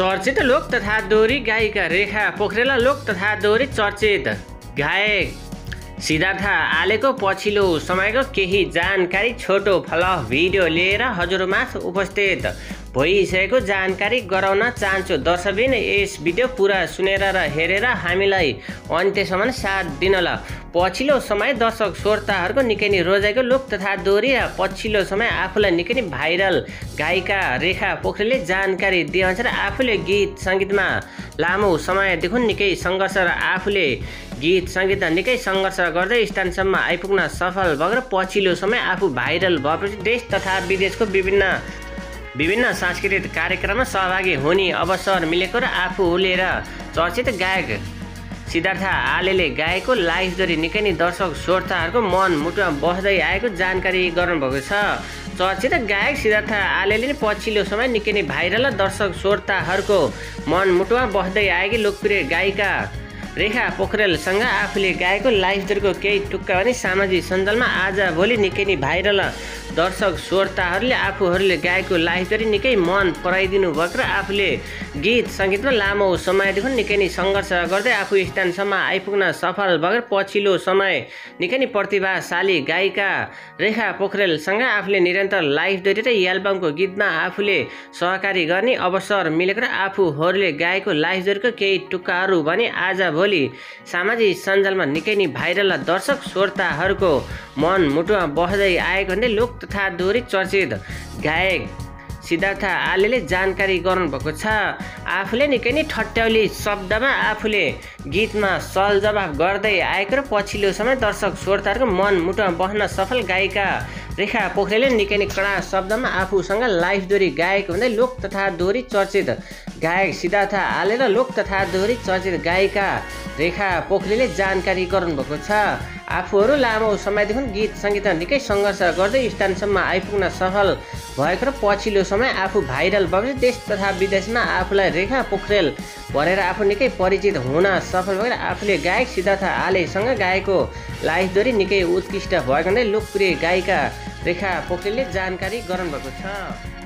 चर्चित लोक तथा दोहोरी गायिका रेखा पोखरेल लोक तथा दोहोरी चर्चित गायक सिद्धार्थ आलेको पछिल्लो समयको केही जानकारी छोटो फलक भिडियो लिएर हजुरमाझ उपस्थित भइसकेको जानकारी गराउन चाहन्छु। दर्शकबिन यस भिडियो पुरा सुनेर र हेरेर हामीलाई अन्त्यसम्म साथ दिनला। पछिल्लो समय दर्शक श्रोताहरूको निकै नै रोजेको लोक तथा दोहोरी पछिल्लो समय आफूलाई निकै नै भाइरल गायिका रेखा पोखरेलले जानकारी दिएअनुसार आफूले गीत सङ्गीतमा लामो समयदेखि निकै सङ्घर्ष र आफूले गीत सङ्गीत निकै सङ्घर्ष गर्दै स्थानसम्म आइपुग्न सफल भएर पछिल्लो समय आफू भाइरल भएपछि देश तथा विदेशको विभिन्न सांस्कृतिक कार्यक्रममा सहभागी हुने अवसर मिलेको र आफूले चर्चित गायक सिद्धार्थ आलेले गाएको लाइभ दोहोरी निकै नै दर्शक श्रोताहरूको मन मुटुमा बस्दै आएको जानकारी गराउनुभएको छ। चर्चित गायक सिद्धार्थ आलेले पछिल्लो समय निकै नै भाइरल दर्शक श्रोताहरूको मन मुटुमा बस्दै आएकी लोकप्रिय गायिका रेखा पोखरेलसँग आफूले गाएको लाइभ दोहोरीको केही टुक्का पनि सामाजिक सञ्जालमा आजभोलि निकै नै भाइरल दर्शक श्रोताहरूले आफूहरूले गाएको लाइभ दोहोरी निकै मन पराइदिनु भएको र आफूले गीत सङ्गीतमा लामो समयदेखि निकै नै सङ्घर्ष गर्दै आफू स्थानसम्म आइपुग्न सफल भएर पछिल्लो समय निकै नै प्रतिभाशाली गायिका रेखा पोखरेलसँग आफूले निरन्तर लाइभ दोहोरी र एल्बमको गीतमा आफूले सहकारी गर्ने अवसर मिलेको र आफूहरूले गाएको लाइभ दोहोरीको केही टुक्काहरू भने आजभोलि सामाजिक सञ्जालमा निकै नै भाइरल दर्शक श्रोताहरूको मन मुटुमा बस्दै आएको भन्दै लोक तथा दोहोरी चर्चित गायक सिद्धार्थ आलेले जानकारी गराउनुभएको छ। आफूले निकै नै ठट्यौली शब्दमा आफूले गीतमा सल जवाफ गर्दै आएको र पछिल्लो समय दर्शक श्रोताहरूको मन मुटुमा बस्न सफल गायिका रेखा पोखरेलले निकै नै कडा शब्दमा आफूसँग लाइभ दोहोरी गाएको भन्दै लोक तथा दोहोरी चर्चित गायक सिद्धार्थ आले र लोक तथा दोहोरी चर्चित गायिका रेखा पोखरेलले जानकारी गराउनुभएको छ। आफूहरू लामो समयदेखि गीत सङ्गीतमा निकै सङ्घर्ष गर्दै स्थानसम्म आइपुग्न सफल भएको र पछिल्लो समय आफू भाइरल भएपछि देश तथा विदेशमा आफूलाई रेखा पोखरेल भनेर आफू निकै परिचित हुन सफल भएर आफूले गायक सिद्धार्थ आलेसँग गाएको लाइभ दोहोरी निकै उत्कृष्ट भएको भन्दै लोकप्रिय गायिका रेखा पोखरेलले जानकारी गराउनुभएको छ।